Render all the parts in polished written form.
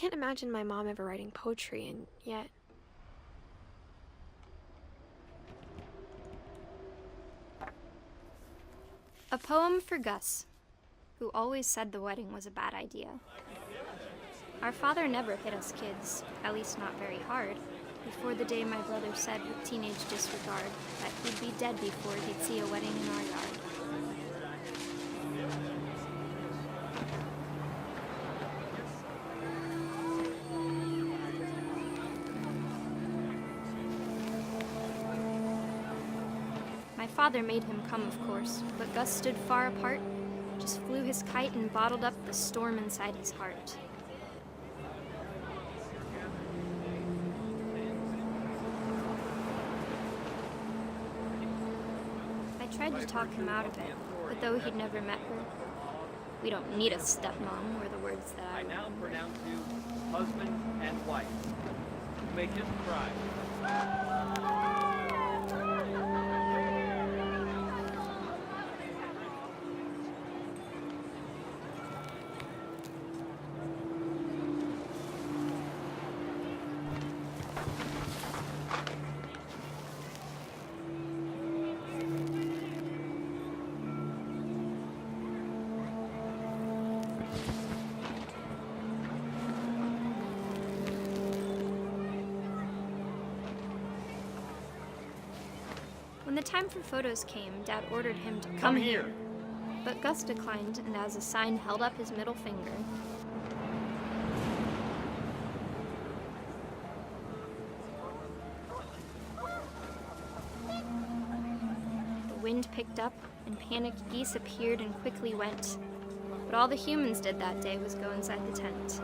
can't imagine my mom ever writing poetry, and yet... A poem for Gus, who always said the wedding was a bad idea. Our father never hit us kids, at least not very hard, before the day my brother said with teenage disregard that he'd be dead before he'd see a wedding in our yard. My father made him come, of course, but Gus stood far apart, just flew his kite and bottled up the storm inside his heart. I tried to talk him out of it, but though he'd never met her, "We don't need a stepmom," were the words that I now remember. pronounce you husband and wife. You may just cry. When the time for photos came, Dad ordered him to Come here. But Gus declined, and as a sign held up his middle finger. The wind picked up, and panicked geese appeared and quickly went. But all the humans did that day was go inside the tent.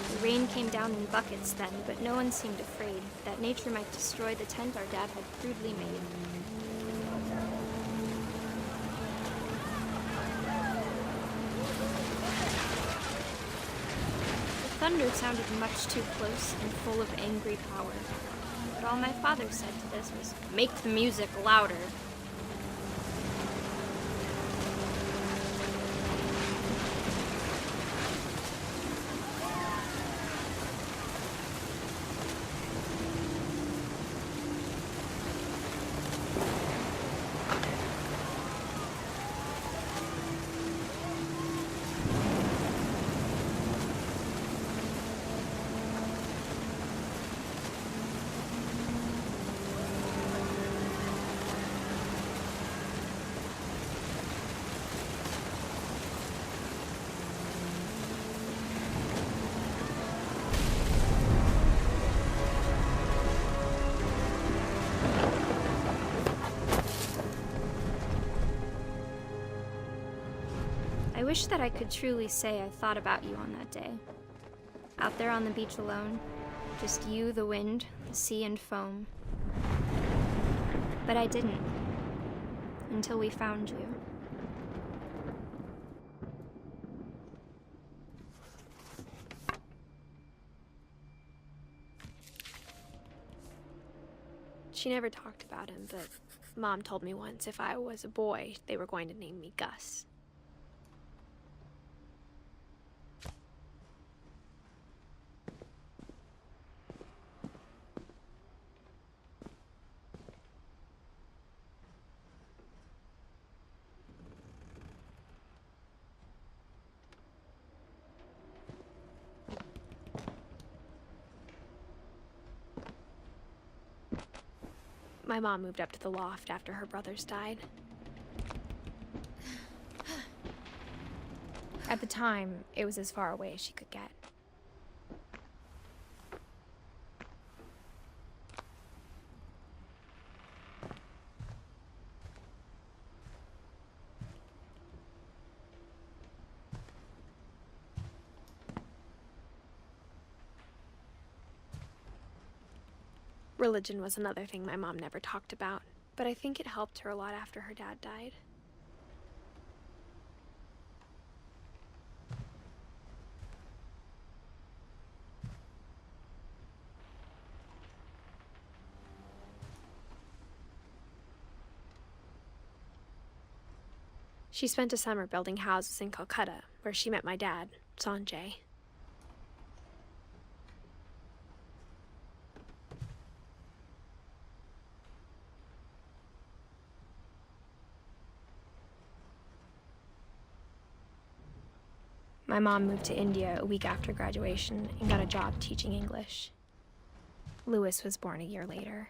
The rain came down in buckets then, but no one seemed afraid that nature might destroy the tent our dad had crudely made. The thunder sounded much too close and full of angry power, but all my father said to this was, "Make the music louder." I wish that I could truly say I thought about you on that day. Out there on the beach alone, just you, the wind, the sea, and foam. But I didn't, until we found you. She never talked about him, but Mom told me once if I was a boy, they were going to name me Gus. My mom moved up to the loft after her brothers died. At the time, it was as far away as she could get. Religion was another thing my mom never talked about. but I think it helped her a lot after her dad died. She spent a summer building houses in Calcutta, where she met my dad, Sanjay. My mom moved to India a week after graduation and got a job teaching English. Louis was born a year later.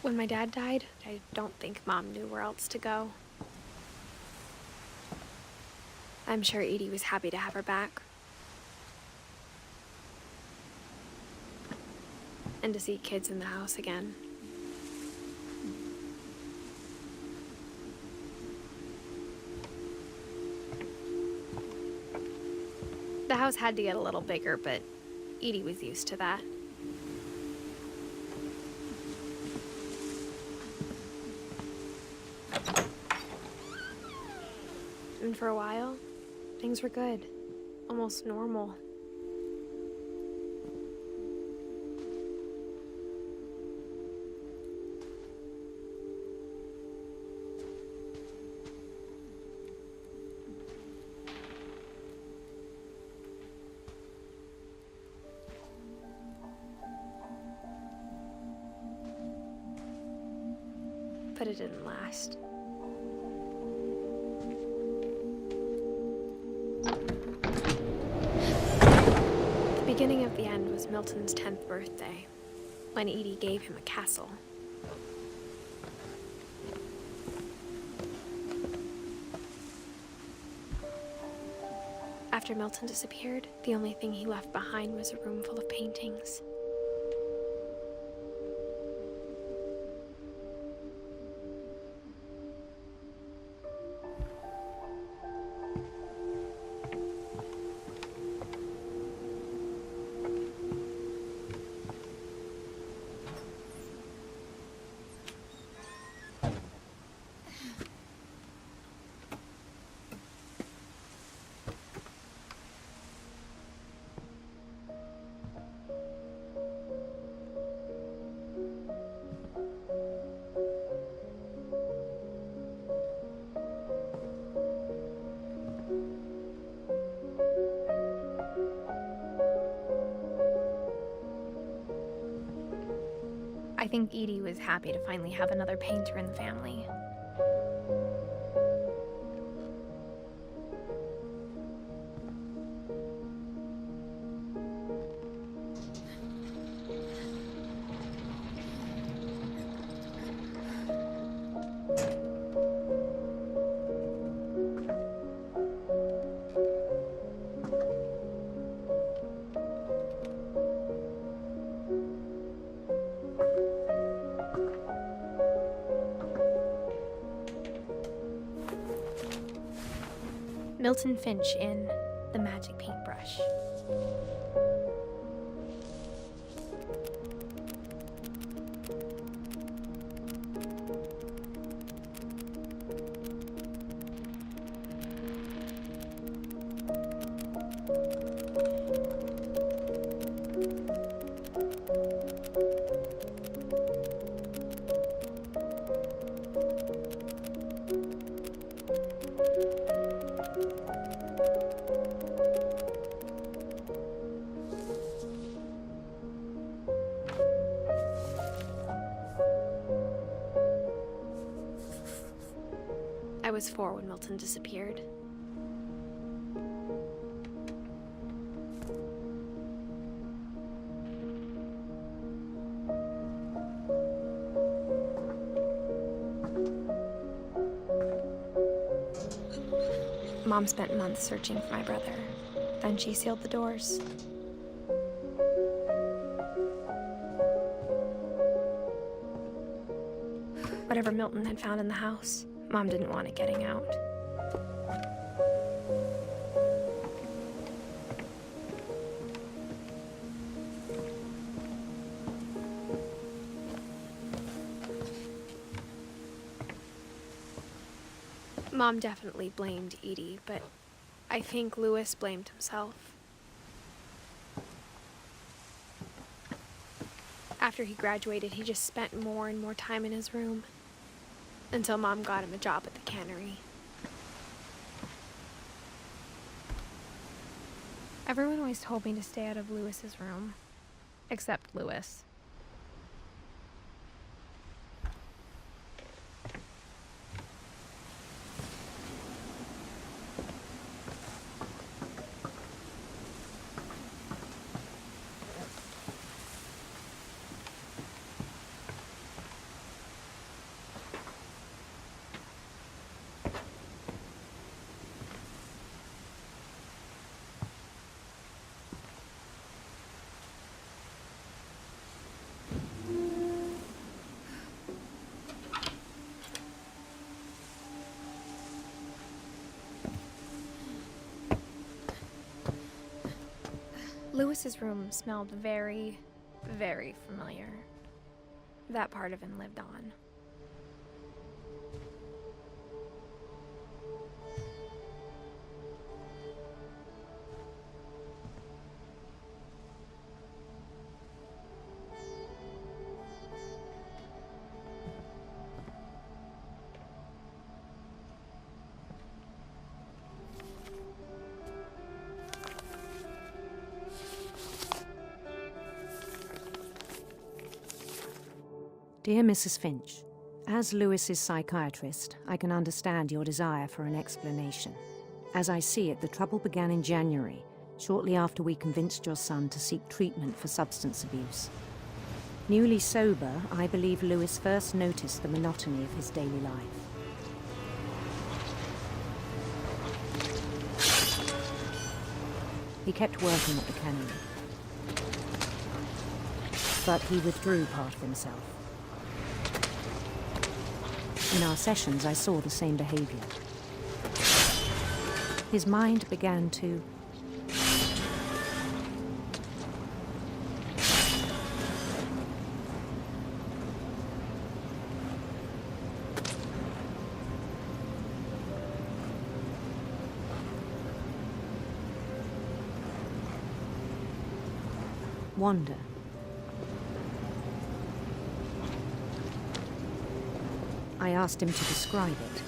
When my dad died, I don't think Mom knew where else to go. I'm sure Edie was happy to have her back. And to see kids in the house again. The house had to get a little bigger, but Edie was used to that. And for a while, things were good, almost normal. But it didn't last. The beginning of the end was Milton's 10th birthday, when Edie gave him a castle. After Milton disappeared, the only thing he left behind was a room full of paintings. I think Edie was happy to finally have another painter in the family. Milton Finch in The Magic Paintbrush. I was 4 when Milton disappeared. Mom spent months searching for my brother. Then she sealed the doors. Whatever Milton had found in the house, Mom didn't want it getting out. Mom definitely blamed Edie, but I think Louis blamed himself. After he graduated, he just spent more and more time in his room, until Mom got him a job at the cannery. Everyone always told me to stay out of Louis's room, except Louis. Louis's room smelled very, very familiar. That part of him lived on. Dear Mrs. Finch, as Lewis's psychiatrist, I can understand your desire for an explanation. As I see it, the trouble began in January, shortly after we convinced your son to seek treatment for substance abuse. Newly sober, I believe Lewis first noticed the monotony of his daily life. He kept working at the cannery, but he withdrew part of himself. In our sessions, I saw the same behavior. His mind began to wander. I asked him to describe it.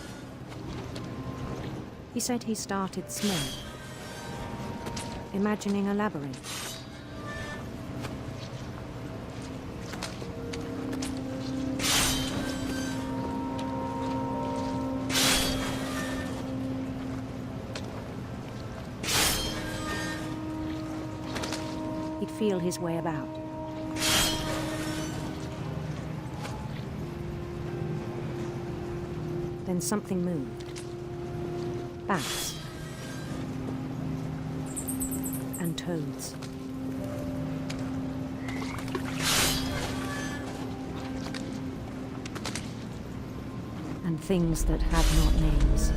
He said he started small, imagining a labyrinth. He'd feel his way about. Then something moved. Bats. And toads. And things that have not names.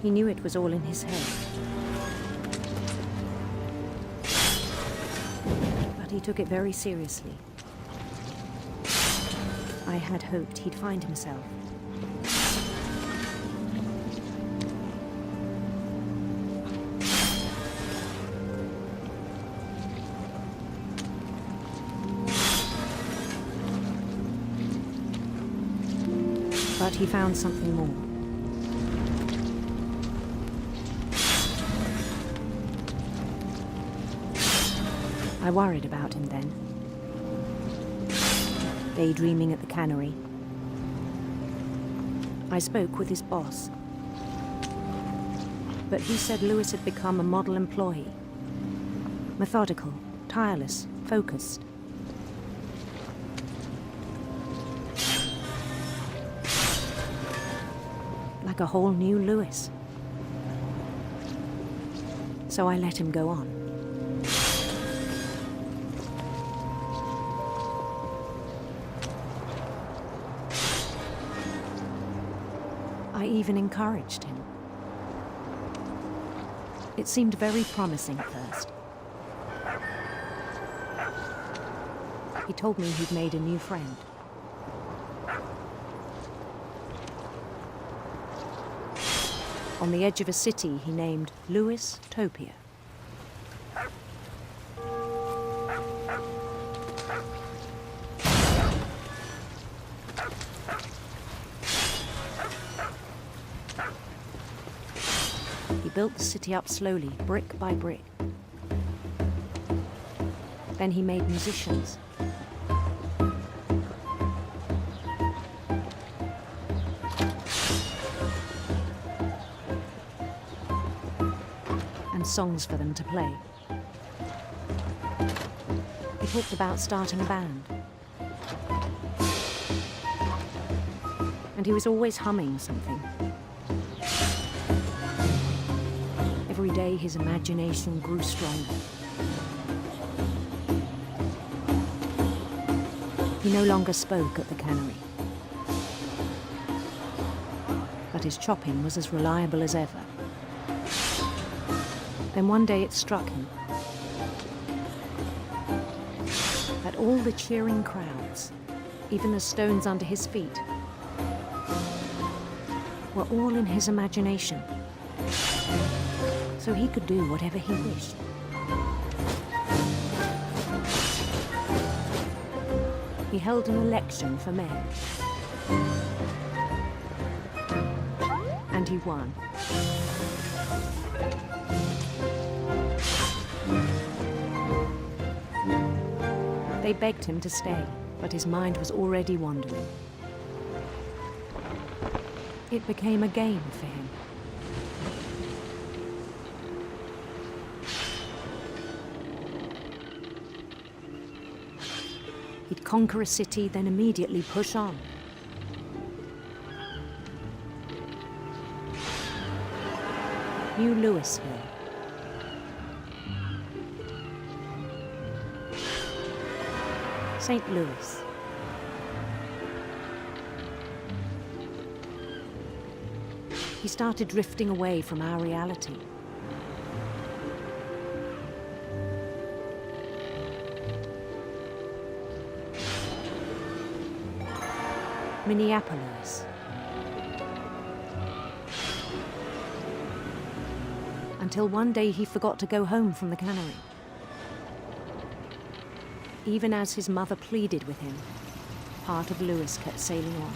He knew it was all in his head. He took it very seriously. I had hoped he'd find himself. But he found something more. I worried about him then. Daydreaming at the cannery. I spoke with his boss. But he said Lewis had become a model employee. Methodical, tireless, focused. Like a whole new Lewis. so I let him go on. I even encouraged him. It seemed very promising at first. He told me he'd made a new friend. On the edge of a city he named Louis Topia. He built the city up slowly, brick by brick. Then he made musicians. And songs for them to play. He talked about starting a band. And he was always humming something. Every day his imagination grew stronger. He no longer spoke at the cannery. But his chopping was as reliable as ever. Then one day it struck him that all the cheering crowds, even the stones under his feet, were all in his imagination. So he could do whatever he wished. He held an election for mayor. And he won. They begged him to stay, but his mind was already wandering. It became a game for him. He'd conquer a city, then immediately push on. New Louisville. St. Louis. He started drifting away from our reality. Minneapolis. Until one day he forgot to go home from the cannery. Even as his mother pleaded with him, part of Louis kept sailing on.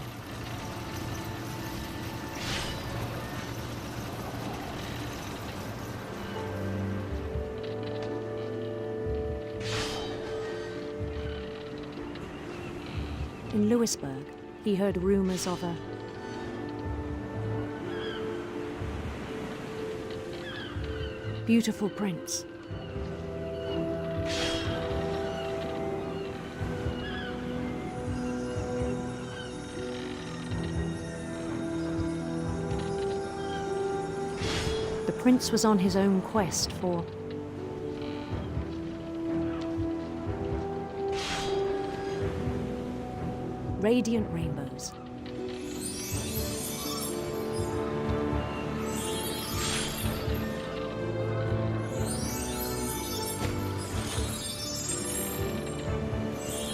In Louisburg, he heard rumors of a beautiful prince. The prince was on his own quest for radiant rainbows.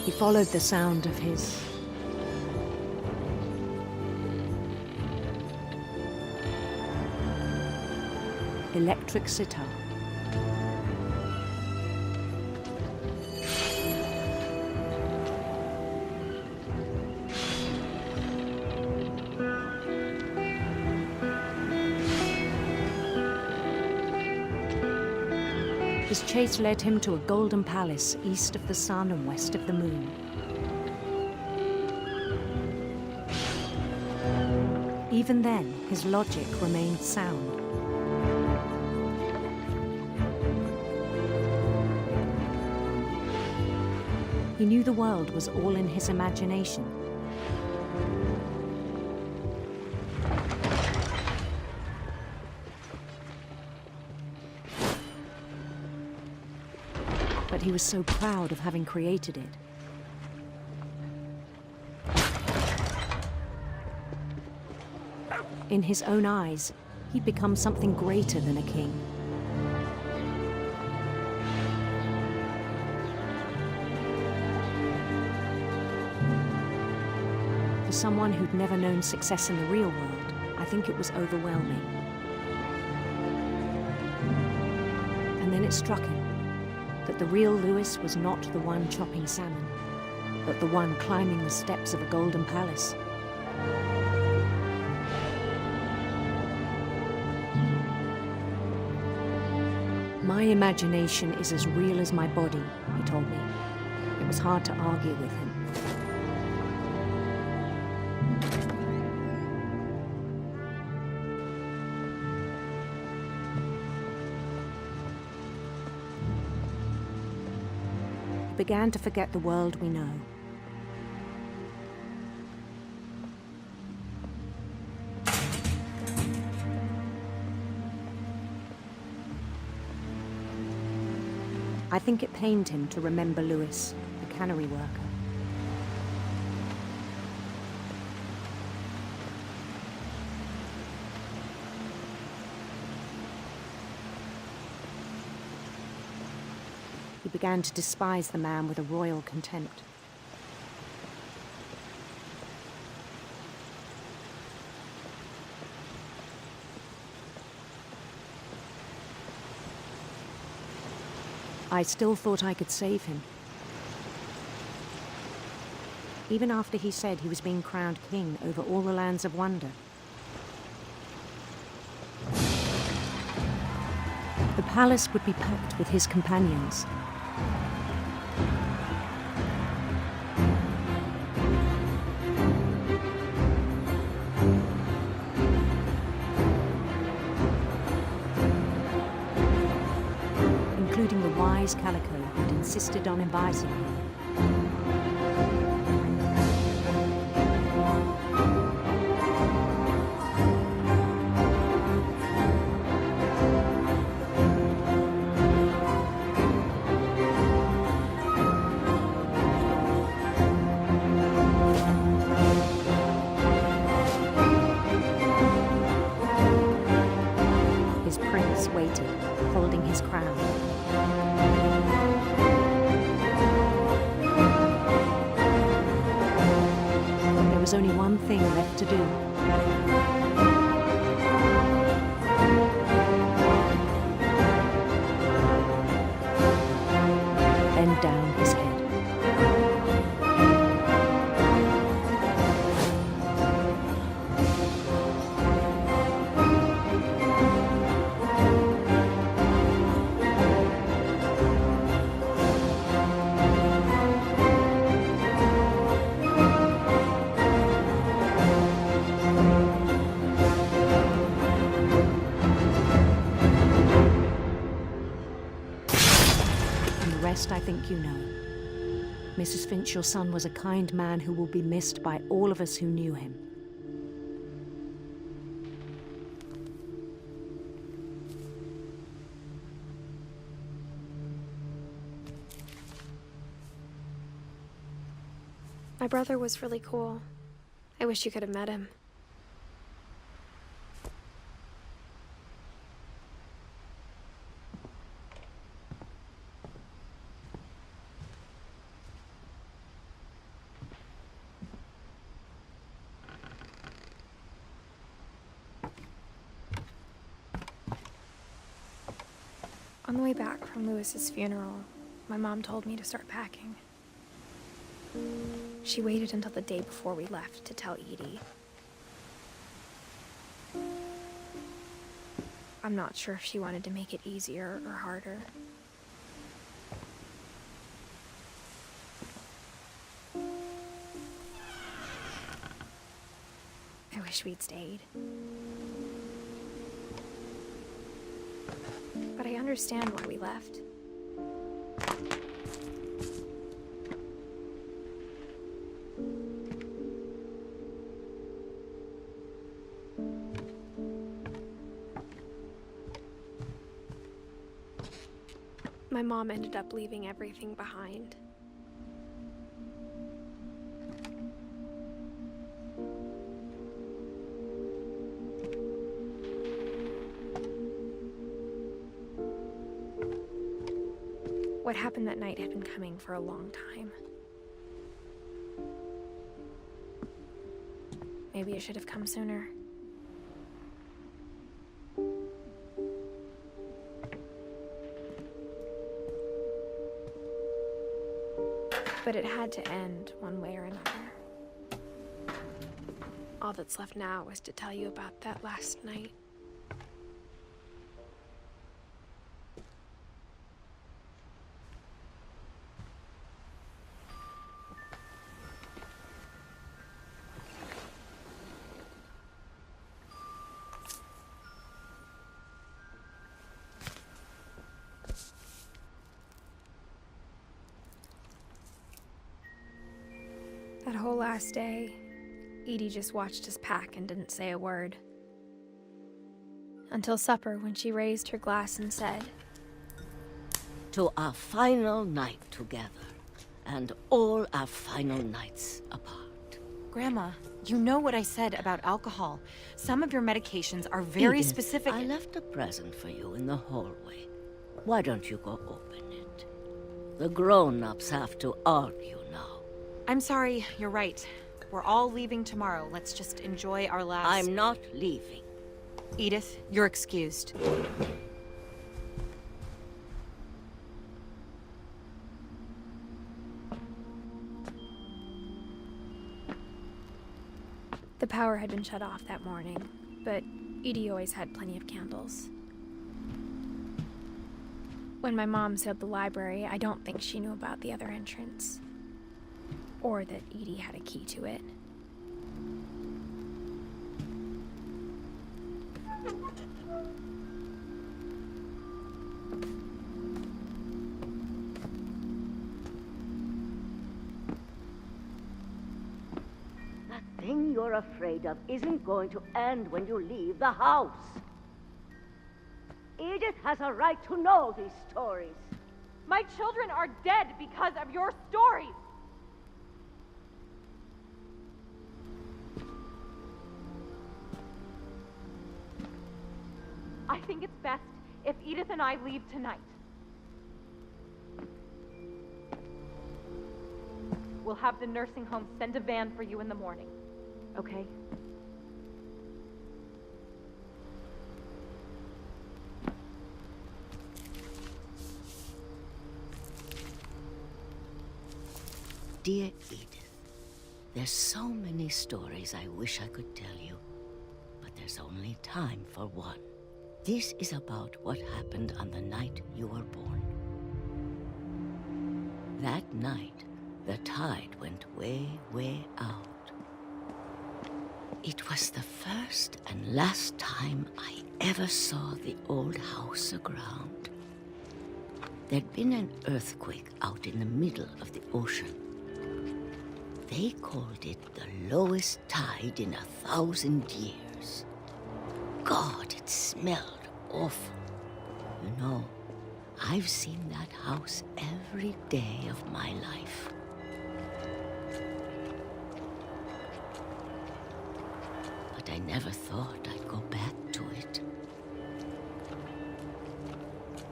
He followed the sound of his electric sitar. His chase led him to a golden palace east of the sun and west of the moon. Even then, his logic remained sound. He knew the world was all in his imagination. but he was so proud of having created it. In his own eyes, he'd become something greater than a king. For someone who'd never known success in the real world, I think it was overwhelming. And then it struck him that the real Lewis was not the one chopping salmon, but the one climbing the steps of a golden palace. My imagination is as real as my body, he told me. It was hard to argue with him. He began to forget the world we know. I think it pained him to remember Lewis, the cannery worker. He began to despise the man with a royal contempt. I still thought I could save him. Even after he said he was being crowned king over all the lands of wonder. The palace would be packed with his companions. Including the wise Calico who'd insisted on inviting him. His prince waited, holding his crown. There was only one thing left to do. Bend down his head. I think you know. Mrs. Finch, your son was a kind man who will be missed by all of us who knew him. My brother was really cool. I wish you could have met him. On the way back from Lewis's funeral, my mom told me to start packing. She waited until the day before we left to tell Edie. I'm not sure if she wanted to make it easier or harder. I wish we'd stayed. But I understand why we left. My mom ended up leaving everything behind. What happened that night had been coming for a long time. Maybe it should have come sooner. But it had to end one way or another. All that's left now was to tell you about that last night. That whole last day, Edie just watched us pack and didn't say a word. Until supper, when she raised her glass and said, "To our final night together, and all our final nights apart." Grandma, you know what I said about alcohol. Some of your medications are very Edith, specific. I left a present for you in the hallway. Why don't you go open it? The grown-ups have to argue now. I'm sorry, you're right. We're all leaving tomorrow. Let's just enjoy our last... I'm not leaving. Edith, you're excused. the power had been shut off that morning, but Edie always had plenty of candles. When my mom sealed the library, I don't think she knew about the other entrance. Or that Edie had a key to it. That thing you're afraid of isn't going to end when you leave the house. Edith has a right to know these stories. My children are dead because of your stories. I think it's best if Edith and I leave tonight. We'll have the nursing home send a van for you in the morning, okay? Dear Edith, there's so many stories I wish I could tell you, but there's only time for one. This is about what happened on the night you were born. That night, the tide went way, way out. It was the first and last time I ever saw the old house aground. There'd been an earthquake out in the middle of the ocean. They called it the lowest tide in 1,000 years. God, it smelled awful. You know, I've seen that house every day of my life. But I never thought I'd go back to it.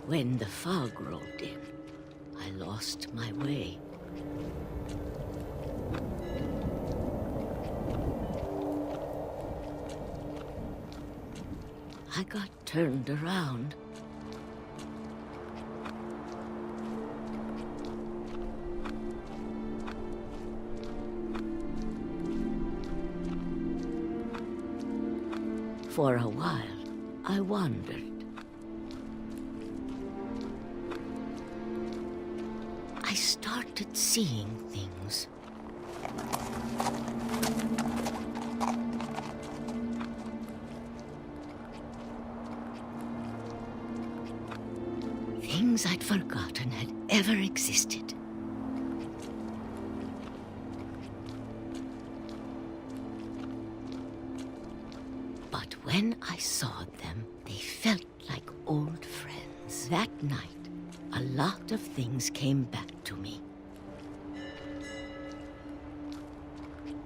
When the fog rolled in, I lost my way. I got turned around. For a while, I wandered. I started seeing things. Things I'd forgotten had ever existed. But when I saw them, they felt like old friends. That night, a lot of things came back to me.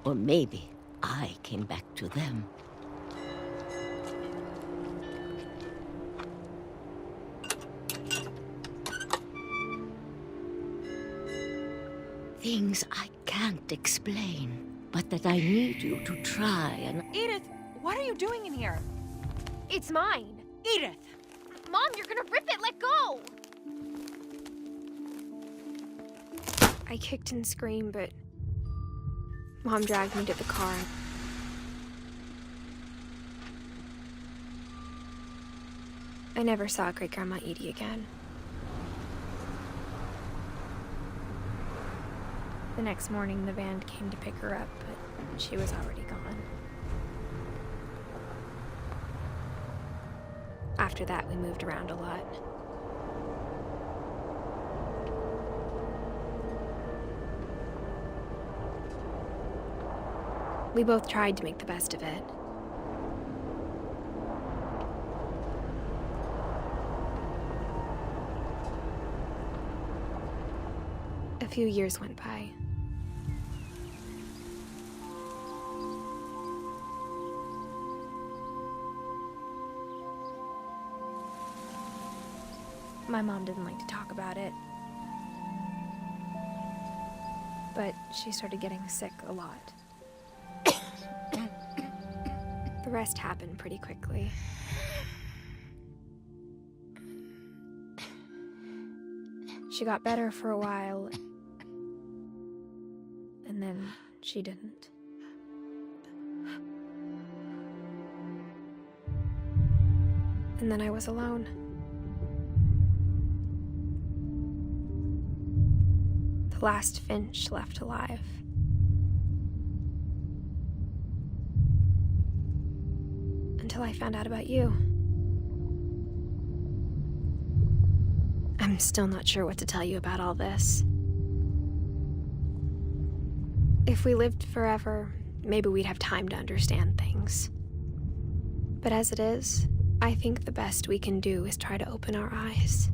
Or maybe I came back to them. Things I can't explain, but that I need you to try and... Edith, what are you doing in here? It's mine. Edith! Mom, you're gonna rip it. Let go! I kicked and screamed, but Mom dragged me to the car. I never saw Great-Grandma Edie again. The next morning, the van came to pick her up, but she was already gone. After that, we moved around a lot. We both tried to make the best of it. A few years went by. My mom didn't like to talk about it. But she started getting sick a lot. The rest happened pretty quickly. She got better for a while, and then she didn't. And then I was alone. The last Finch left alive. Until I found out about you. I'm still not sure what to tell you about all this. If we lived forever, maybe we'd have time to understand things. But as it is, I think the best we can do is try to open our eyes.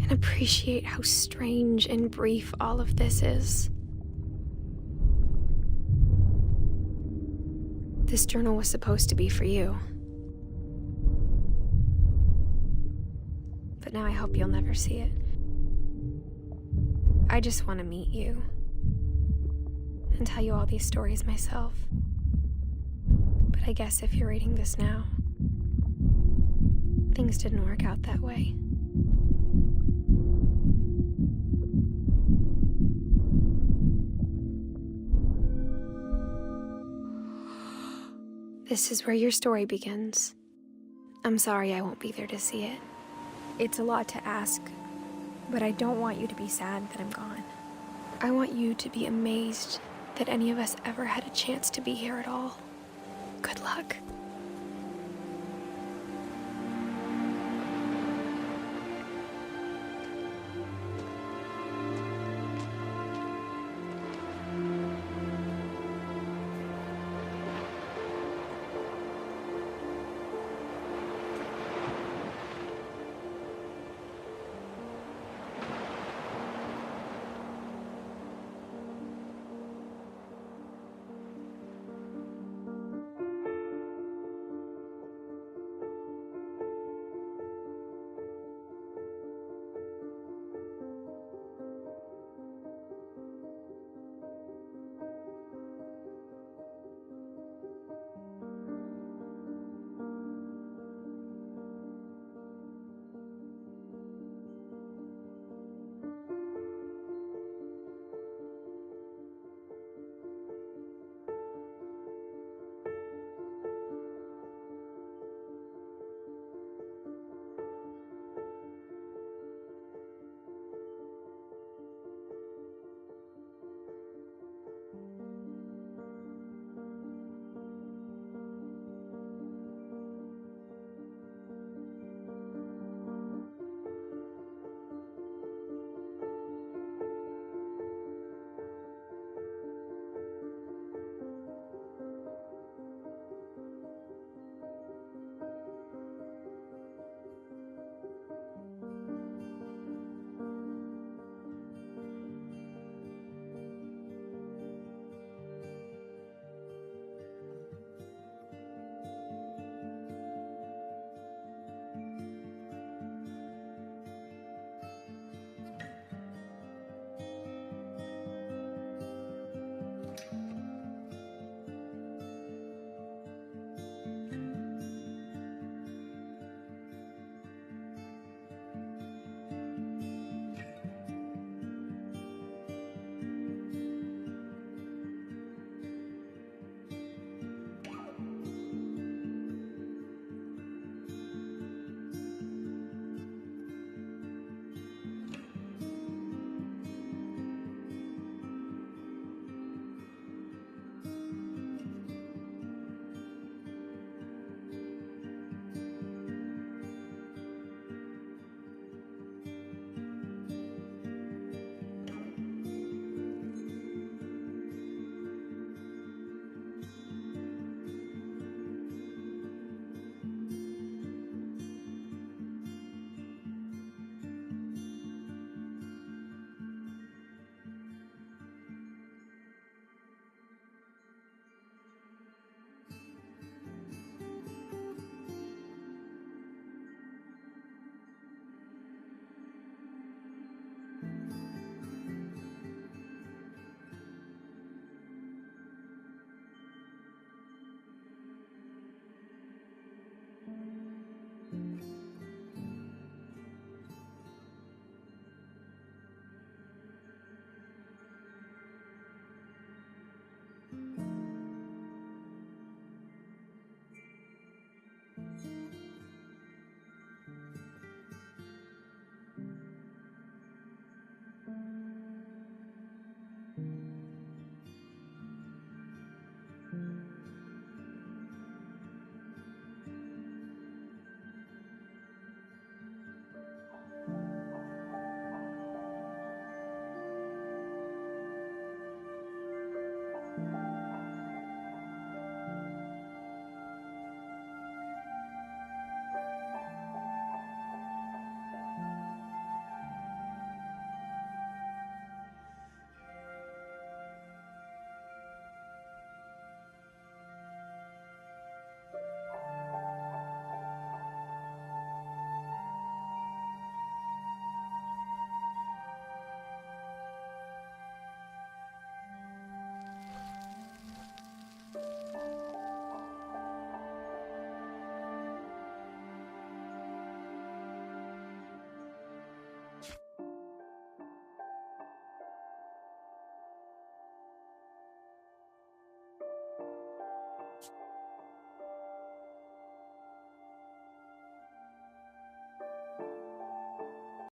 And appreciate how strange and brief all of this is. This journal was supposed to be for you. But now I hope you'll never see it. I just want to meet you and tell you all these stories myself. But I guess if you're reading this now, things didn't work out that way. This is where your story begins. I'm sorry I won't be there to see it. It's a lot to ask, but I don't want you to be sad that I'm gone. I want you to be amazed that any of us ever had a chance to be here at all. Good luck.